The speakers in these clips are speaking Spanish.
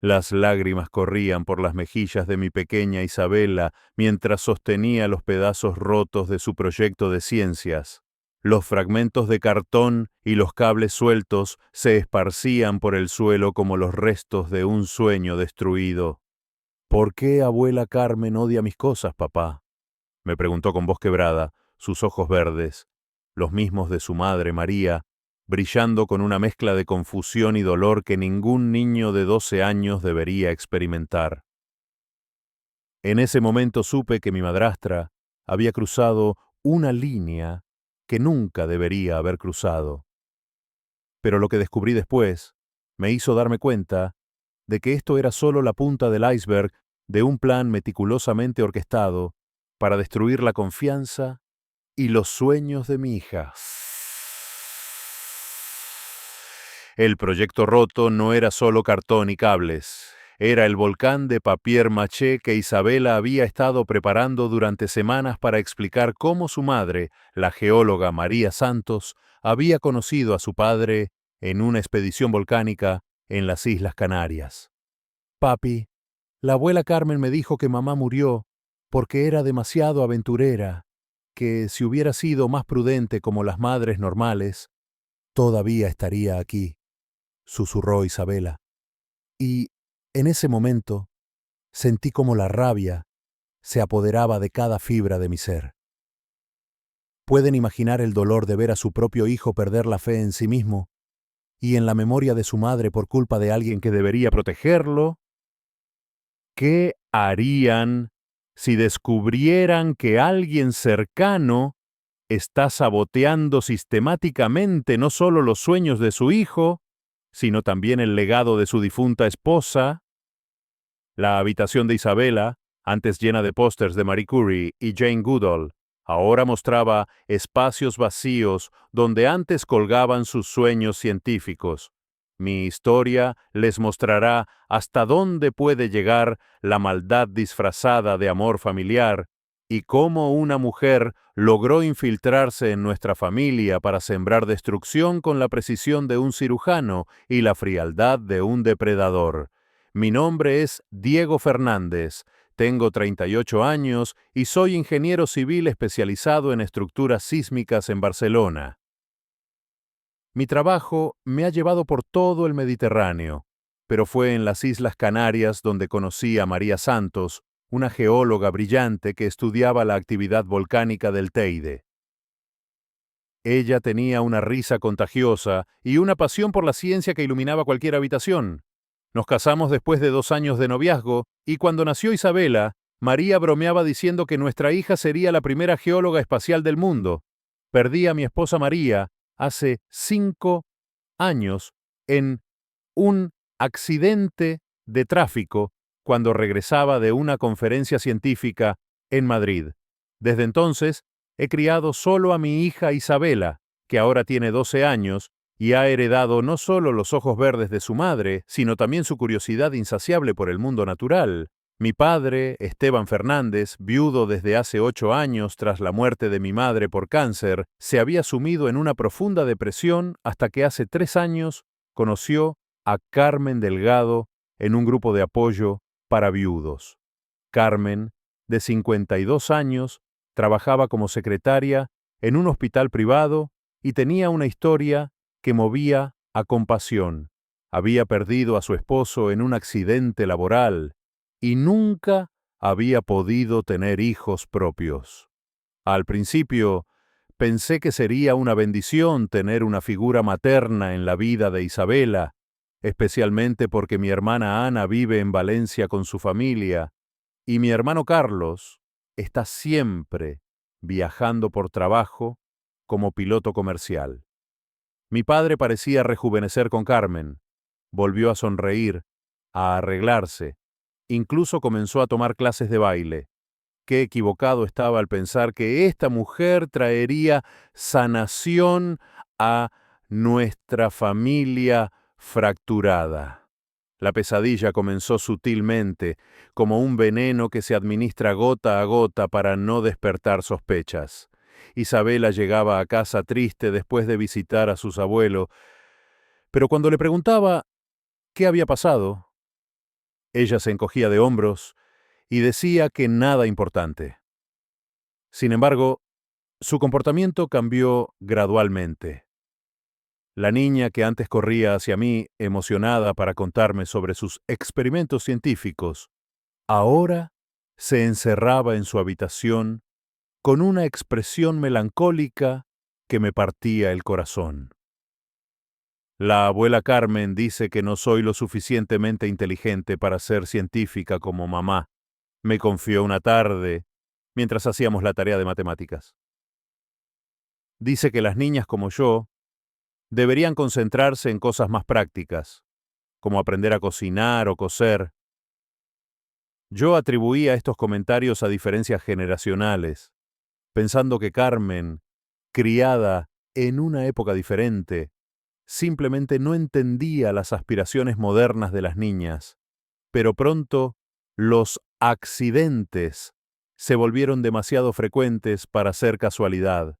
Las lágrimas corrían por las mejillas de mi pequeña Isabela mientras sostenía los pedazos rotos de su proyecto de ciencias. Los fragmentos de cartón y los cables sueltos se esparcían por el suelo como los restos de un sueño destruido. ¿Por qué abuela Carmen odia mis cosas, papá?, me preguntó con voz quebrada, sus ojos verdes, los mismos de su madre María, brillando con una mezcla de confusión y dolor que ningún niño de 12 años debería experimentar. En ese momento supe que mi madrastra había cruzado una línea que nunca debería haber cruzado. Pero lo que descubrí después me hizo darme cuenta de que esto era solo la punta del iceberg de un plan meticulosamente orquestado para destruir la confianza y los sueños de mi hija. El proyecto roto no era solo cartón y cables. Era el volcán de papier-mâché que Isabela había estado preparando durante semanas para explicar cómo su madre, la geóloga María Santos, había conocido a su padre en una expedición volcánica en las Islas Canarias. Papi, la abuela Carmen me dijo que mamá murió porque era demasiado aventurera, que si hubiera sido más prudente como las madres normales, todavía estaría aquí, susurró Isabela. Y en ese momento sentí como la rabia se apoderaba de cada fibra de mi ser. ¿Pueden imaginar el dolor de ver a su propio hijo perder la fe en sí mismo y en la memoria de su madre por culpa de alguien que debería protegerlo? ¿Qué harían si descubrieran que alguien cercano está saboteando sistemáticamente no solo los sueños de su hijo, sino también el legado de su difunta esposa? La habitación de Isabela, antes llena de pósters de Marie Curie y Jane Goodall, ahora mostraba espacios vacíos donde antes colgaban sus sueños científicos. Mi historia les mostrará hasta dónde puede llegar la maldad disfrazada de amor familiar y cómo una mujer logró infiltrarse en nuestra familia para sembrar destrucción con la precisión de un cirujano y la frialdad de un depredador. Mi nombre es Diego Fernández, tengo 38 años y soy ingeniero civil especializado en estructuras sísmicas en Barcelona. Mi trabajo me ha llevado por todo el Mediterráneo, pero fue en las Islas Canarias donde conocí a María Santos, una geóloga brillante que estudiaba la actividad volcánica del Teide. Ella tenía una risa contagiosa y una pasión por la ciencia que iluminaba cualquier habitación. Nos casamos después de 2 años de noviazgo y cuando nació Isabela, María bromeaba diciendo que nuestra hija sería la primera geóloga espacial del mundo. Perdí a mi esposa María hace 5 años en un accidente de tráfico cuando regresaba de una conferencia científica en Madrid. Desde entonces, he criado solo a mi hija Isabela, que ahora tiene 12 años, y ha heredado no solo los ojos verdes de su madre, sino también su curiosidad insaciable por el mundo natural. Mi padre, Esteban Fernández, viudo desde hace 8 años tras la muerte de mi madre por cáncer, se había sumido en una profunda depresión hasta que hace 3 años conoció a Carmen Delgado en un grupo de apoyo para viudos. Carmen, de 52 años, trabajaba como secretaria en un hospital privado y tenía una historia que movía a compasión. Había perdido a su esposo en un accidente laboral y nunca había podido tener hijos propios. Al principio, pensé que sería una bendición tener una figura materna en la vida de Isabela, especialmente porque mi hermana Ana vive en Valencia con su familia y mi hermano Carlos está siempre viajando por trabajo como piloto comercial. Mi padre parecía rejuvenecer con Carmen, volvió a sonreír, a arreglarse, incluso comenzó a tomar clases de baile. Qué equivocado estaba al pensar que esta mujer traería sanación a nuestra familia fracturada. La pesadilla comenzó sutilmente, como un veneno que se administra gota a gota para no despertar sospechas. Isabela llegaba a casa triste después de visitar a sus abuelos, pero cuando le preguntaba qué había pasado, Ella se encogía de hombros y decía que nada importante. Sin embargo, su comportamiento cambió gradualmente. La niña que antes corría hacia mí, emocionada para contarme sobre sus experimentos científicos, ahora se encerraba en su habitación con una expresión melancólica que me partía el corazón. La abuela Carmen dice que no soy lo suficientemente inteligente para ser científica como mamá. Me confió una tarde mientras hacíamos la tarea de matemáticas. Dice que las niñas como yo deberían concentrarse en cosas más prácticas, como aprender a cocinar o coser. Yo atribuía estos comentarios a diferencias generacionales, pensando que Carmen, criada en una época diferente, simplemente no entendía las aspiraciones modernas de las niñas. Pero pronto, los accidentes se volvieron demasiado frecuentes para ser casualidad.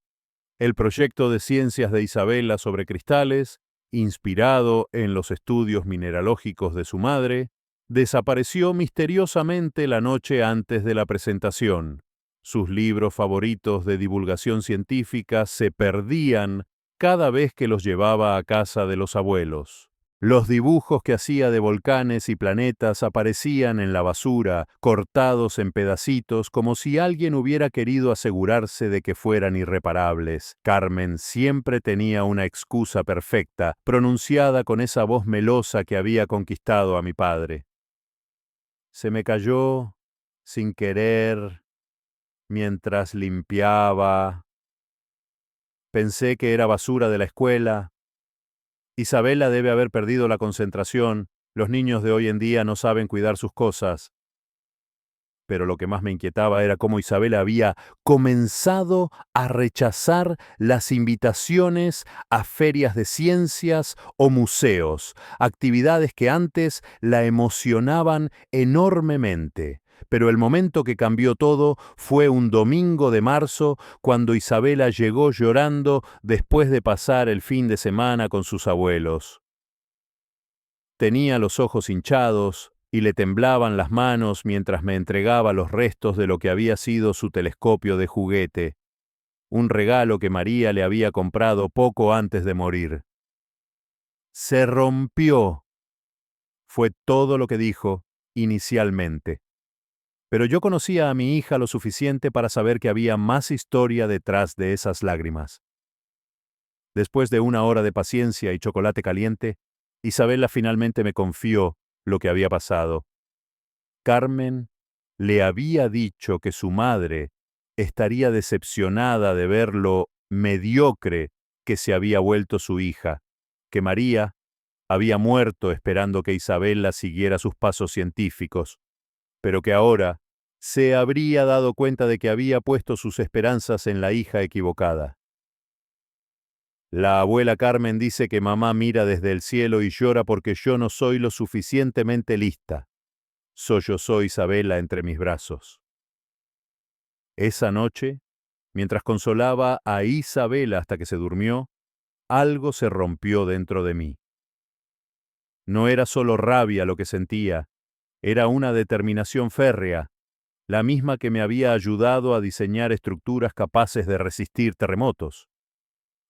El proyecto de ciencias de Isabela sobre cristales, inspirado en los estudios mineralógicos de su madre, desapareció misteriosamente la noche antes de la presentación. Sus libros favoritos de divulgación científica se perdían cada vez que los llevaba a casa de los abuelos. Los dibujos que hacía de volcanes y planetas aparecían en la basura, cortados en pedacitos, como si alguien hubiera querido asegurarse de que fueran irreparables. Carmen siempre tenía una excusa perfecta, pronunciada con esa voz melosa que había conquistado a mi padre. Se me cayó, sin querer, mientras limpiaba. Pensé que era basura de la escuela. Isabela debe haber perdido la concentración. Los niños de hoy en día no saben cuidar sus cosas. Pero lo que más me inquietaba era cómo Isabela había comenzado a rechazar las invitaciones a ferias de ciencias o museos, actividades que antes la emocionaban enormemente. Pero el momento que cambió todo fue un domingo de marzo, cuando Isabela llegó llorando después de pasar el fin de semana con sus abuelos. Tenía los ojos hinchados y le temblaban las manos mientras me entregaba los restos de lo que había sido su telescopio de juguete, un regalo que María le había comprado poco antes de morir. Se rompió, fue todo lo que dijo inicialmente. Pero yo conocía a mi hija lo suficiente para saber que había más historia detrás de esas lágrimas. Después de una hora de paciencia y chocolate caliente, Isabela finalmente me confió lo que había pasado. Carmen le había dicho que su madre estaría decepcionada de ver lo mediocre que se había vuelto su hija, que María había muerto esperando que Isabela siguiera sus pasos científicos, pero que ahora se habría dado cuenta de que había puesto sus esperanzas en la hija equivocada. La abuela Carmen dice que mamá mira desde el cielo y llora porque yo no soy lo suficientemente lista. Sollozó Isabela entre mis brazos. Esa noche, mientras consolaba a Isabela hasta que se durmió, algo se rompió dentro de mí. No era solo rabia lo que sentía, era una determinación férrea, la misma que me había ayudado a diseñar estructuras capaces de resistir terremotos.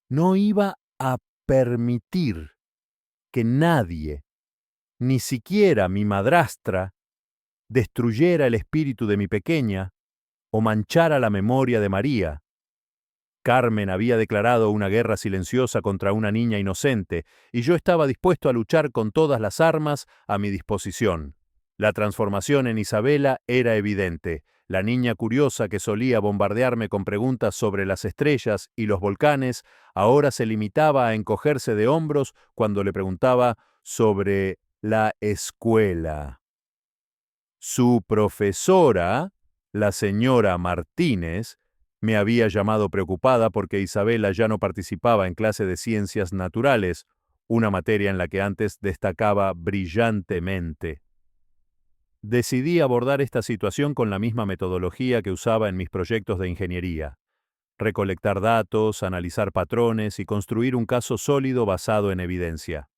No iba a permitir que nadie, ni siquiera mi madrastra, destruyera el espíritu de mi pequeña o manchara la memoria de María. Carmen había declarado una guerra silenciosa contra una niña inocente, y yo estaba dispuesto a luchar con todas las armas a mi disposición. La transformación en Isabela era evidente. La niña curiosa que solía bombardearme con preguntas sobre las estrellas y los volcanes, ahora se limitaba a encogerse de hombros cuando le preguntaba sobre la escuela. Su profesora, la señora Martínez, me había llamado preocupada porque Isabela ya no participaba en clase de ciencias naturales, una materia en la que antes destacaba brillantemente. Decidí abordar esta situación con la misma metodología que usaba en mis proyectos de ingeniería: recolectar datos, analizar patrones y construir un caso sólido basado en evidencia.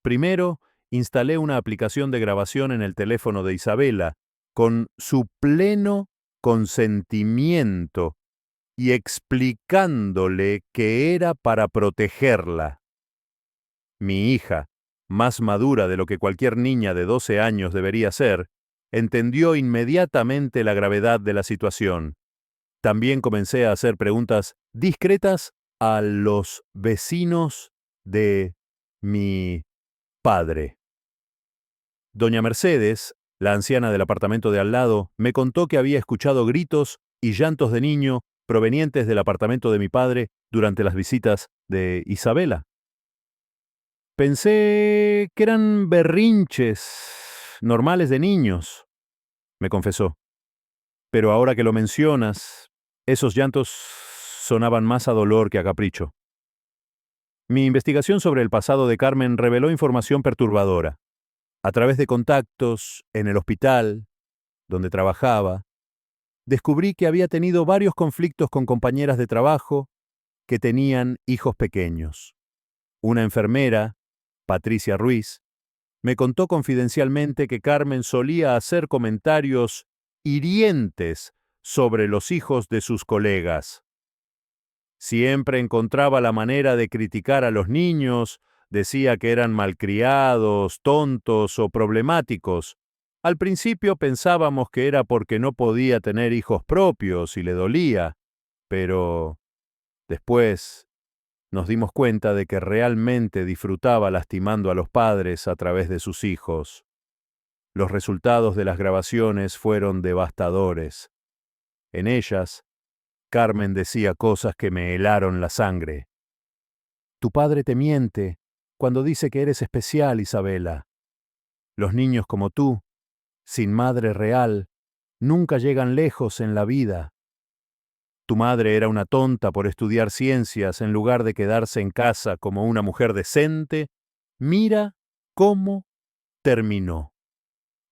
Primero, instalé una aplicación de grabación en el teléfono de Isabela, con su pleno consentimiento y explicándole que era para protegerla. Mi hija, más madura de lo que cualquier niña de 12 años debería ser, entendió inmediatamente la gravedad de la situación. También comencé a hacer preguntas discretas a los vecinos de mi padre. Doña Mercedes, la anciana del apartamento de al lado, me contó que había escuchado gritos y llantos de niño provenientes del apartamento de mi padre durante las visitas de Isabela. Pensé que eran berrinches normales de niños, me confesó. Pero ahora que lo mencionas, esos llantos sonaban más a dolor que a capricho. Mi investigación sobre el pasado de Carmen reveló información perturbadora. A través de contactos en el hospital, donde trabajaba, descubrí que había tenido varios conflictos con compañeras de trabajo que tenían hijos pequeños. Una enfermera, Patricia Ruiz, me contó confidencialmente que Carmen solía hacer comentarios hirientes sobre los hijos de sus colegas. Siempre encontraba la manera de criticar a los niños, decía que eran malcriados, tontos o problemáticos. Al principio pensábamos que era porque no podía tener hijos propios y le dolía, pero después nos dimos cuenta de que realmente disfrutaba lastimando a los padres a través de sus hijos. Los resultados de las grabaciones fueron devastadores. En ellas, Carmen decía cosas que me helaron la sangre. Tu padre te miente cuando dice que eres especial, Isabela. Los niños como tú, sin madre real, nunca llegan lejos en la vida. Tu madre era una tonta por estudiar ciencias en lugar de quedarse en casa como una mujer decente. Mira cómo terminó,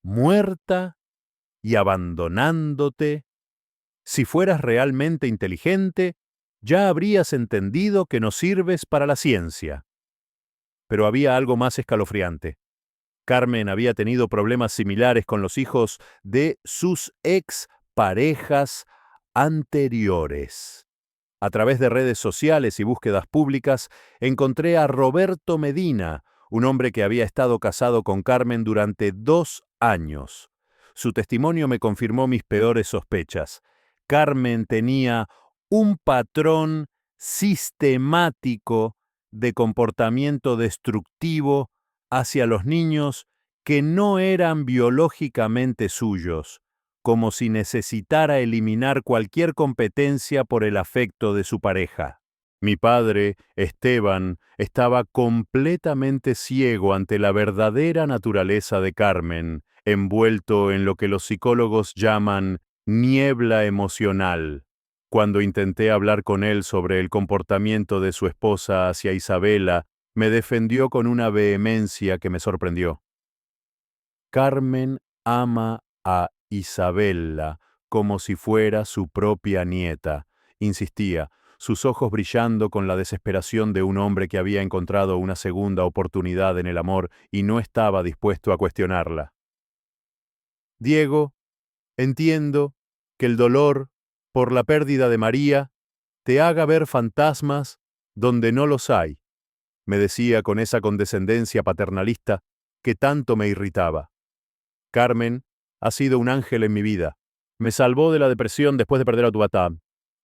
muerta y abandonándote. Si fueras realmente inteligente, ya habrías entendido que no sirves para la ciencia. Pero había algo más escalofriante. Carmen había tenido problemas similares con los hijos de sus ex parejas anteriores. A través de redes sociales y búsquedas públicas, encontré a Roberto Medina, un hombre que había estado casado con Carmen durante 2 años. Su testimonio me confirmó mis peores sospechas. Carmen tenía un patrón sistemático de comportamiento destructivo hacia los niños que no eran biológicamente suyos, como si necesitara eliminar cualquier competencia por el afecto de su pareja. Mi padre, Esteban, estaba completamente ciego ante la verdadera naturaleza de Carmen, envuelto en lo que los psicólogos llaman niebla emocional. Cuando intenté hablar con él sobre el comportamiento de su esposa hacia Isabela, me defendió con una vehemencia que me sorprendió. Carmen ama a Isabela como si fuera su propia nieta, insistía, sus ojos brillando con la desesperación de un hombre que había encontrado una segunda oportunidad en el amor y no estaba dispuesto a cuestionarla. Diego, entiendo que el dolor por la pérdida de María te haga ver fantasmas donde no los hay, me decía con esa condescendencia paternalista que tanto me irritaba. Carmen ha sido un ángel en mi vida. Me salvó de la depresión después de perder a tu papá.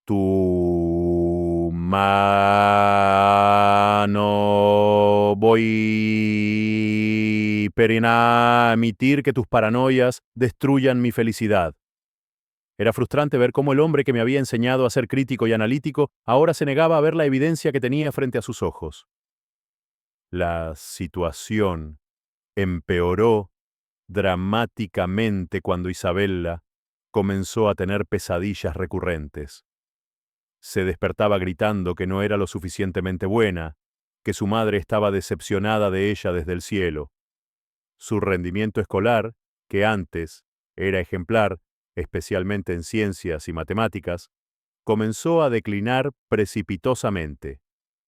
Tu mano voy permitir que tus paranoias destruyan mi felicidad. Era frustrante ver cómo el hombre que me había enseñado a ser crítico y analítico ahora se negaba a ver la evidencia que tenía frente a sus ojos. La situación empeoró dramáticamente cuando Isabella comenzó a tener pesadillas recurrentes. Se despertaba gritando que no era lo suficientemente buena, que su madre estaba decepcionada de ella desde el cielo. Su rendimiento escolar, que antes era ejemplar, especialmente en ciencias y matemáticas, comenzó a declinar precipitosamente.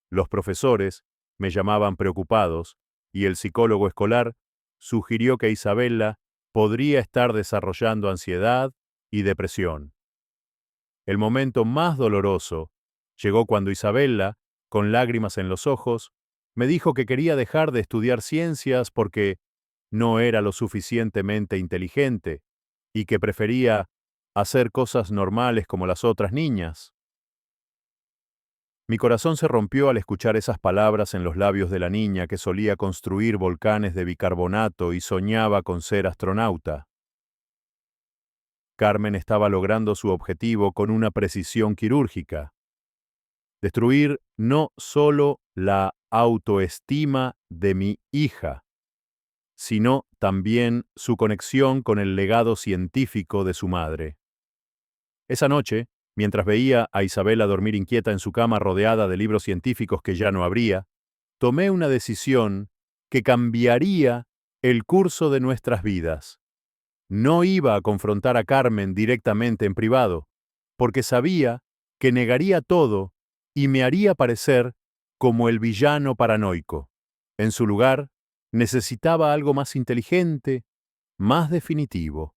Los profesores me llamaban preocupados y el psicólogo escolar sugirió que Isabella podría estar desarrollando ansiedad y depresión. El momento más doloroso llegó cuando Isabella, con lágrimas en los ojos, me dijo que quería dejar de estudiar ciencias porque no era lo suficientemente inteligente y que prefería hacer cosas normales como las otras niñas. Mi corazón se rompió al escuchar esas palabras en los labios de la niña que solía construir volcanes de bicarbonato y soñaba con ser astronauta. Carmen estaba logrando su objetivo con una precisión quirúrgica: destruir no solo la autoestima de mi hija, sino también su conexión con el legado científico de su madre. Esa noche, mientras veía a Isabella dormir inquieta en su cama rodeada de libros científicos que ya no abría, tomé una decisión que cambiaría el curso de nuestras vidas. No iba a confrontar a Carmen directamente en privado, porque sabía que negaría todo y me haría parecer como el villano paranoico. En su lugar, necesitaba algo más inteligente, más definitivo.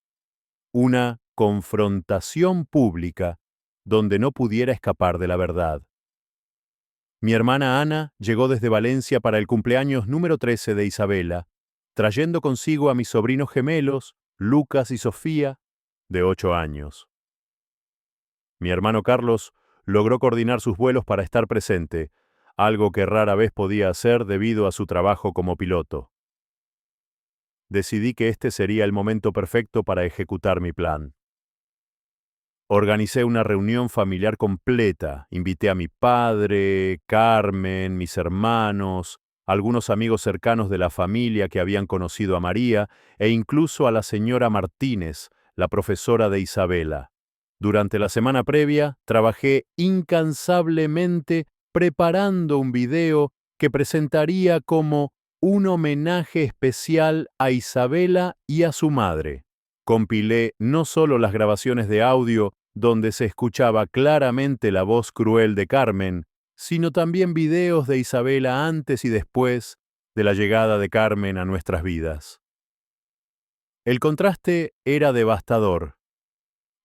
Una confrontación pública donde no pudiera escapar de la verdad. Mi hermana Ana llegó desde Valencia para el cumpleaños número 13 de Isabella, trayendo consigo a mis sobrinos gemelos, Lucas y Sofía, de 8 años. Mi hermano Carlos logró coordinar sus vuelos para estar presente, algo que rara vez podía hacer debido a su trabajo como piloto. Decidí que este sería el momento perfecto para ejecutar mi plan. Organicé una reunión familiar completa. Invité a mi padre, Carmen, mis hermanos, algunos amigos cercanos de la familia que habían conocido a María e incluso a la señora Martínez, la profesora de Isabella. Durante la semana previa, trabajé incansablemente preparando un video que presentaría como un homenaje especial a Isabella y a su madre. Compilé no solo las grabaciones de audio donde se escuchaba claramente la voz cruel de Carmen, sino también videos de Isabella antes y después de la llegada de Carmen a nuestras vidas. El contraste era devastador.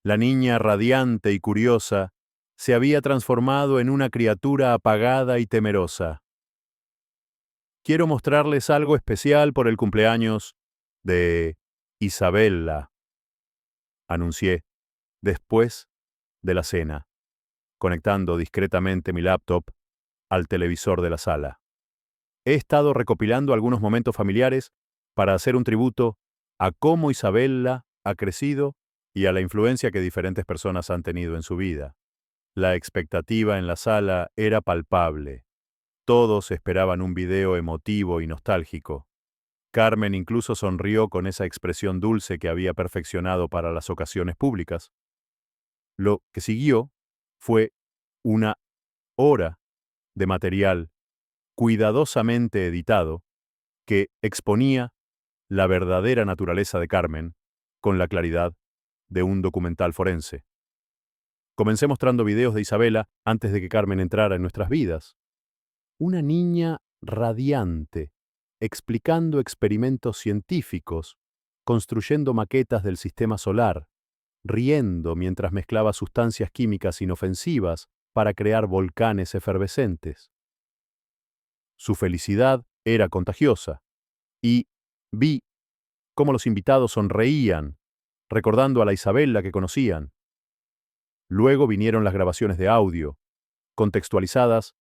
La niña radiante y curiosa se había transformado en una criatura apagada y temerosa. Quiero mostrarles algo especial por el cumpleaños de Isabella, anuncié después de la cena, conectando discretamente mi laptop al televisor de la sala. He estado recopilando algunos momentos familiares para hacer un tributo a cómo Isabella ha crecido y a la influencia que diferentes personas han tenido en su vida. La expectativa en la sala era palpable. Todos esperaban un video emotivo y nostálgico. Carmen incluso sonrió con esa expresión dulce que había perfeccionado para las ocasiones públicas. Lo que siguió fue una hora de material cuidadosamente editado que exponía la verdadera naturaleza de Carmen con la claridad de un documental forense. Comencé mostrando videos de Isabella antes de que Carmen entrara en nuestras vidas. Una niña radiante, explicando experimentos científicos, construyendo maquetas del sistema solar, riendo mientras mezclaba sustancias químicas inofensivas para crear volcanes efervescentes. Su felicidad era contagiosa, y vi cómo los invitados sonreían, recordando a la Isabella que conocían. Luego vinieron las grabaciones de audio, contextualizadas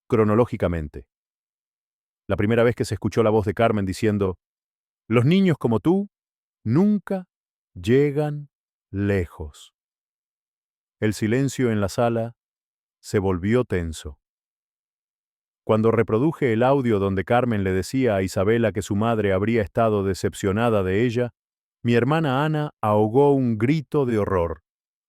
cronológicamente. La primera vez que se escuchó la voz de Carmen diciendo: «Los niños como tú nunca llegan lejos». El silencio en la sala se volvió tenso. Cuando reproduje el audio donde Carmen le decía a Isabella que su madre habría estado decepcionada de ella, mi hermana Ana ahogó un grito de horror.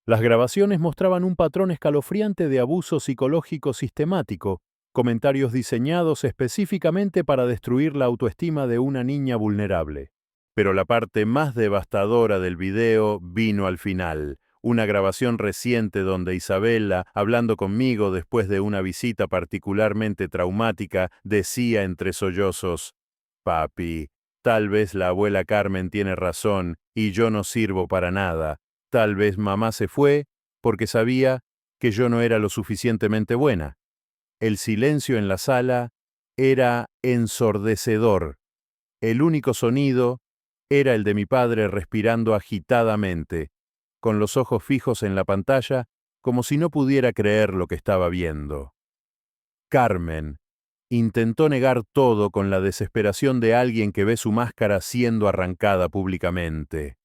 Las grabaciones mostraban un patrón escalofriante de abuso psicológico sistemático, comentarios diseñados específicamente para destruir la autoestima de una niña vulnerable. Pero la parte más devastadora del video vino al final. Una grabación reciente donde Isabella, hablando conmigo después de una visita particularmente traumática, decía entre sollozos: «Papi, Tal vez la abuela Carmen tiene razón y yo no sirvo para nada. Tal vez mamá se fue porque sabía que yo no era lo suficientemente buena. El silencio en la sala era ensordecedor. El único sonido era el de mi padre respirando agitadamente, con los ojos fijos en la pantalla, como si no pudiera creer lo que estaba viendo. Carmen intentó negar todo con la desesperación de alguien que ve su máscara siendo arrancada públicamente.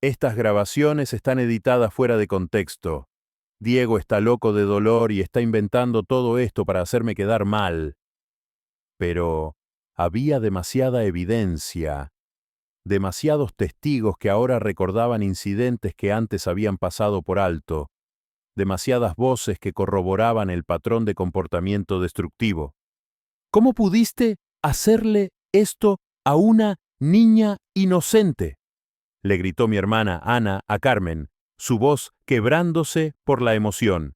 Estas grabaciones están editadas fuera de contexto. Diego está loco de dolor y está inventando todo esto para hacerme quedar mal. Pero había demasiada evidencia, demasiados testigos que ahora recordaban incidentes que antes habían pasado por alto, demasiadas voces que corroboraban el patrón de comportamiento destructivo. ¿Cómo pudiste hacerle esto a una niña inocente?, le gritó mi hermana Ana a Carmen, su voz quebrándose por la emoción.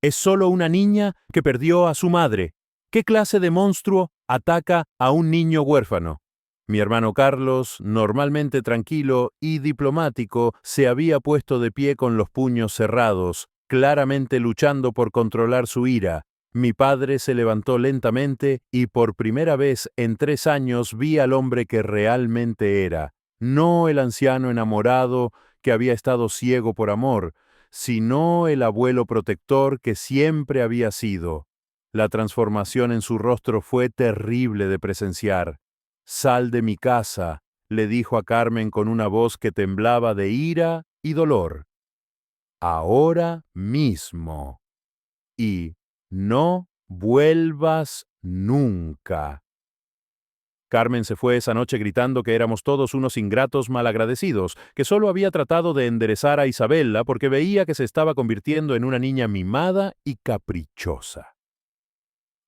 Es solo una niña que perdió a su madre. ¿Qué clase de monstruo ataca a un niño huérfano? Mi hermano Carlos, normalmente tranquilo y diplomático, se había puesto de pie con los puños cerrados, claramente luchando por controlar su ira. Mi padre se levantó lentamente y por primera vez en 3 años vi al hombre que realmente era. No el anciano enamorado que había estado ciego por amor, sino el abuelo protector que siempre había sido. La transformación en su rostro fue terrible de presenciar. «Sal de mi casa», le dijo a Carmen con una voz que temblaba de ira y dolor. «Ahora mismo. Y no vuelvas nunca». Carmen se fue esa noche gritando que éramos todos unos ingratos malagradecidos, que solo había tratado de enderezar a Isabela porque veía que se estaba convirtiendo en una niña mimada y caprichosa.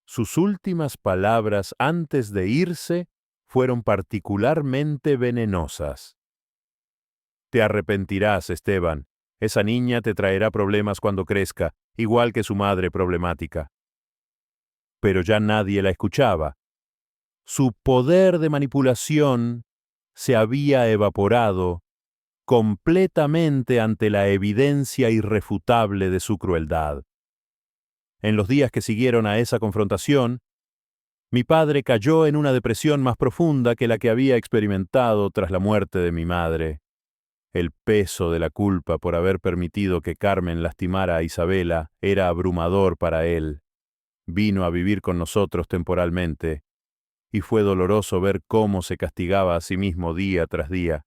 Sus últimas palabras antes de irse fueron particularmente venenosas. «Te arrepentirás, Esteban. Esa niña te traerá problemas cuando crezca, igual que su madre problemática». Pero ya nadie la escuchaba. Su poder de manipulación se había evaporado completamente ante la evidencia irrefutable de su crueldad. En los días que siguieron a esa confrontación, mi padre cayó en una depresión más profunda que la que había experimentado tras la muerte de mi madre. El peso de la culpa por haber permitido que Carmen lastimara a Isabela era abrumador para él. Vino a vivir con nosotros temporalmente, y fue doloroso ver cómo se castigaba a sí mismo día tras día.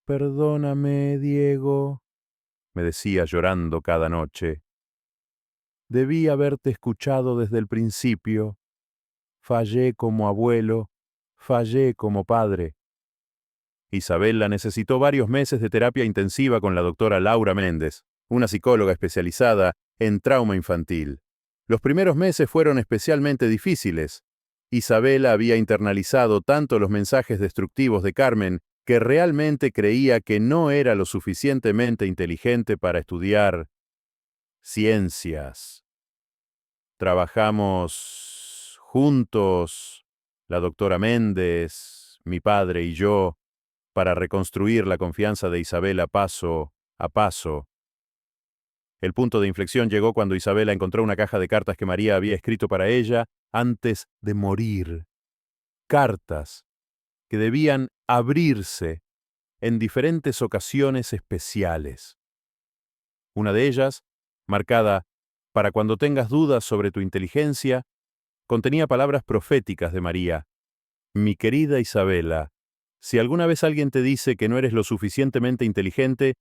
«Perdóname, Diego», me decía llorando cada noche. «Debí haberte escuchado desde el principio. Fallé como abuelo, fallé como padre». Isabela necesitó varios meses de terapia intensiva con la doctora Laura Méndez, una psicóloga especializada en trauma infantil. Los primeros meses fueron especialmente difíciles. Isabela había internalizado tanto los mensajes destructivos de Carmen que realmente creía que no era lo suficientemente inteligente para estudiar ciencias. Trabajamos juntos, la doctora Méndez, mi padre y yo, para reconstruir la confianza de Isabela paso a paso. El punto de inflexión llegó cuando Isabela encontró una caja de cartas que María había escrito para ella antes de morir. Cartas que debían abrirse en diferentes ocasiones especiales. Una de ellas, marcada «Para cuando tengas dudas sobre tu inteligencia», contenía palabras proféticas de María. «Mi querida Isabela, si alguna vez alguien te dice que no eres lo suficientemente inteligente,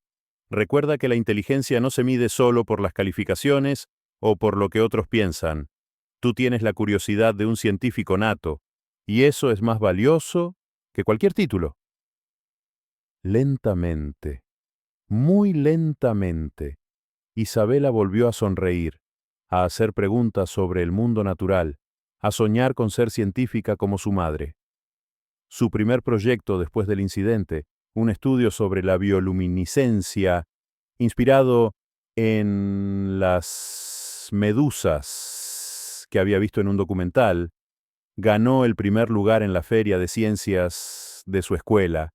recuerda que la inteligencia no se mide solo por las calificaciones o por lo que otros piensan. Tú tienes la curiosidad de un científico nato, y eso es más valioso que cualquier título». Lentamente, muy lentamente, Isabela volvió a sonreír, a hacer preguntas sobre el mundo natural, a soñar con ser científica como su madre. Su primer proyecto después del incidente, un estudio sobre la bioluminiscencia, inspirado en las medusas que había visto en un documental, Ganó el primer lugar en la feria de ciencias de su escuela.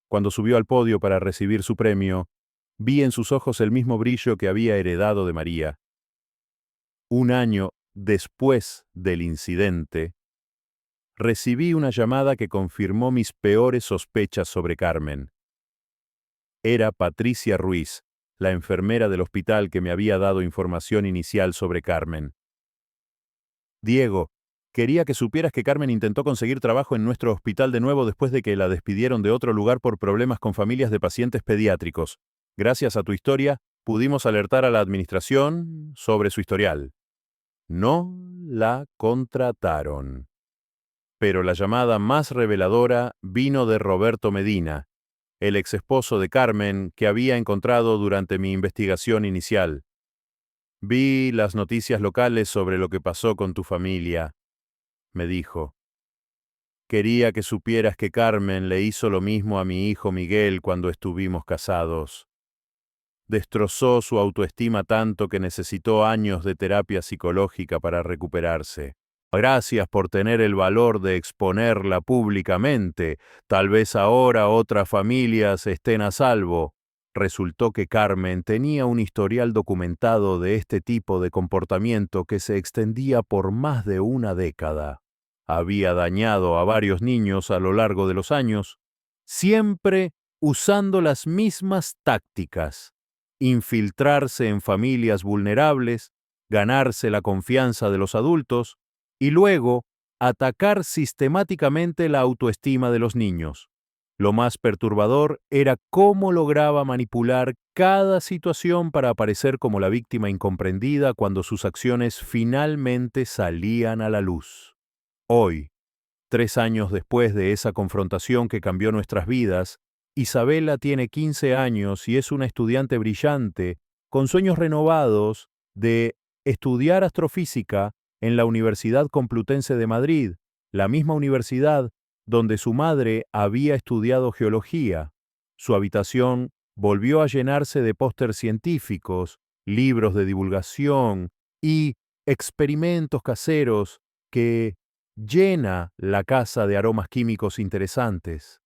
Cuando subió al podio para recibir su premio, vi en sus ojos el mismo brillo que había heredado de María. Un año después del incidente, recibí una llamada que confirmó mis peores sospechas sobre Carmen. Era Patricia Ruiz, la enfermera del hospital que me había dado información inicial sobre Carmen. Diego, quería que supieras que Carmen intentó conseguir trabajo en nuestro hospital de nuevo después de que la despidieron de otro lugar por problemas con familias de pacientes pediátricos. Gracias a tu historia, pudimos alertar a la administración sobre su historial. No la contrataron. Pero la llamada más reveladora vino de Roberto Medina, el ex esposo de Carmen que había encontrado durante mi investigación inicial. Vi las noticias locales sobre lo que pasó con tu familia, me dijo. Quería que supieras que Carmen le hizo lo mismo a mi hijo Miguel cuando estuvimos casados. Destrozó su autoestima tanto que necesitó años de terapia psicológica para recuperarse. Gracias por tener el valor de exponerla públicamente. Tal vez ahora otras familias estén a salvo. Resultó que Carmen tenía un historial documentado de este tipo de comportamiento que se extendía por más de una década. Había dañado a varios niños a lo largo de los años, siempre usando las mismas tácticas: infiltrarse en familias vulnerables, ganarse la confianza de los adultos y luego atacar sistemáticamente la autoestima de los niños. Lo más perturbador era cómo lograba manipular cada situación para aparecer como la víctima incomprendida cuando sus acciones finalmente salían a la luz. Hoy, 3 años después de esa confrontación que cambió nuestras vidas, Isabela tiene 15 años y es una estudiante brillante, con sueños renovados de estudiar astrofísica en la Universidad Complutense de Madrid, la misma universidad donde su madre había estudiado geología. Su habitación volvió a llenarse de pósters científicos, libros de divulgación y experimentos caseros que llena la casa de aromas químicos interesantes.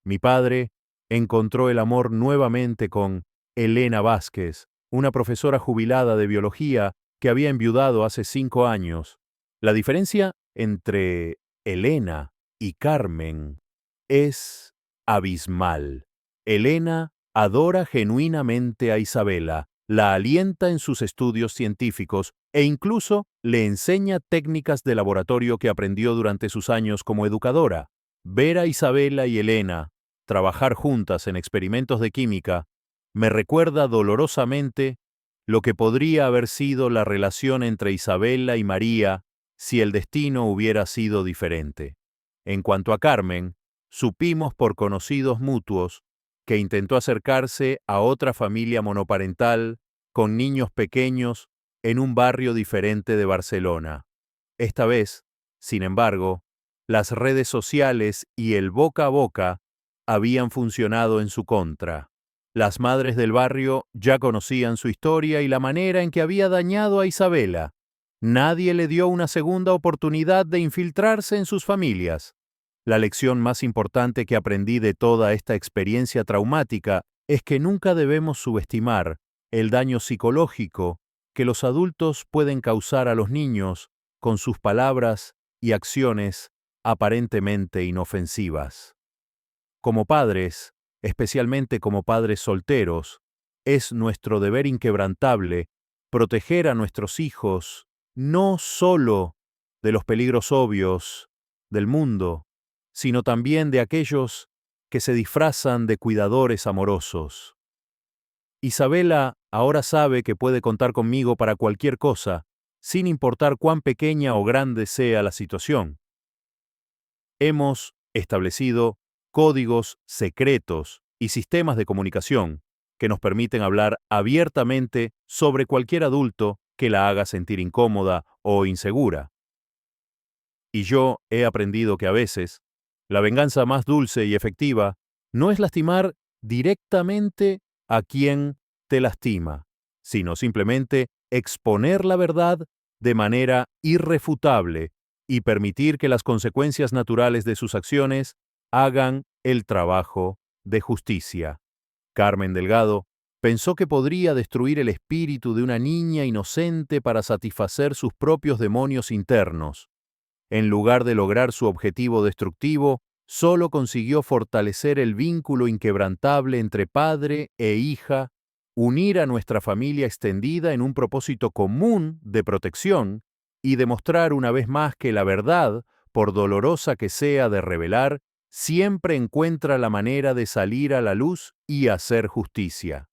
Mi padre encontró el amor nuevamente con Elena Vázquez, una profesora jubilada de biología que había enviudado hace 5 años. La diferencia entre Elena y Carmen es abismal. Elena adora genuinamente a Isabela, la alienta en sus estudios científicos e incluso le enseña técnicas de laboratorio que aprendió durante sus años como educadora. Ver a Isabela y Elena trabajar juntas en experimentos de química me recuerda dolorosamente lo que podría haber sido la relación entre Isabela y María si el destino hubiera sido diferente. En cuanto a Carmen, supimos por conocidos mutuos que intentó acercarse a otra familia monoparental con niños pequeños en un barrio diferente de Barcelona. Esta vez, sin embargo, las redes sociales y el boca a boca habían funcionado en su contra. Las madres del barrio ya conocían su historia y la manera en que había dañado a Isabela. Nadie le dio una segunda oportunidad de infiltrarse en sus familias. La lección más importante que aprendí de toda esta experiencia traumática es que nunca debemos subestimar el daño psicológico que los adultos pueden causar a los niños con sus palabras y acciones aparentemente inofensivas. Como padres, especialmente como padres solteros, es nuestro deber inquebrantable proteger a nuestros hijos no solo de los peligros obvios del mundo, sino también de aquellos que se disfrazan de cuidadores amorosos. Isabela ahora sabe que puede contar conmigo para cualquier cosa, sin importar cuán pequeña o grande sea la situación. Hemos establecido códigos secretos y sistemas de comunicación que nos permiten hablar abiertamente sobre cualquier adulto que la haga sentir incómoda o insegura. Y yo he aprendido que a veces, la venganza más dulce y efectiva no es lastimar directamente a quien te lastima, sino simplemente exponer la verdad de manera irrefutable y permitir que las consecuencias naturales de sus acciones hagan el trabajo de justicia. Carmen Delgado pensó que podría destruir el espíritu de una niña inocente para satisfacer sus propios demonios internos. En lugar de lograr su objetivo destructivo, solo consiguió fortalecer el vínculo inquebrantable entre padre e hija, unir a nuestra familia extendida en un propósito común de protección y demostrar una vez más que la verdad, por dolorosa que sea de revelar, siempre encuentra la manera de salir a la luz y hacer justicia.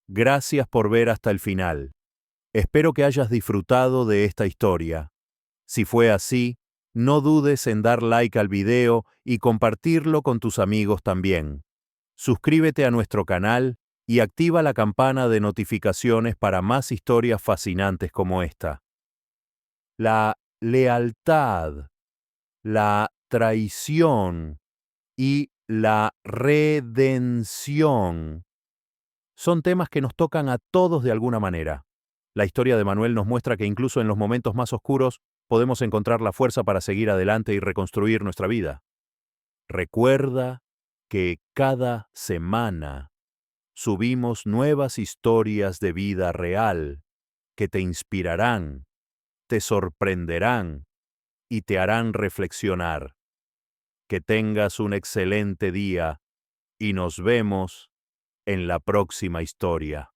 Gracias por ver hasta el final. Espero que hayas disfrutado de esta historia. Si fue así, no dudes en dar like al video y compartirlo con tus amigos también. Suscríbete a nuestro canal y activa la campana de notificaciones para más historias fascinantes como esta. La lealtad, la traición y la redención son temas que nos tocan a todos de alguna manera. La historia de Manuel nos muestra que incluso en los momentos más oscuros podemos encontrar la fuerza para seguir adelante y reconstruir nuestra vida. Recuerda que cada semana subimos nuevas historias de vida real que te inspirarán, te sorprenderán y te harán reflexionar. Que tengas un excelente día y nos vemos en la próxima historia.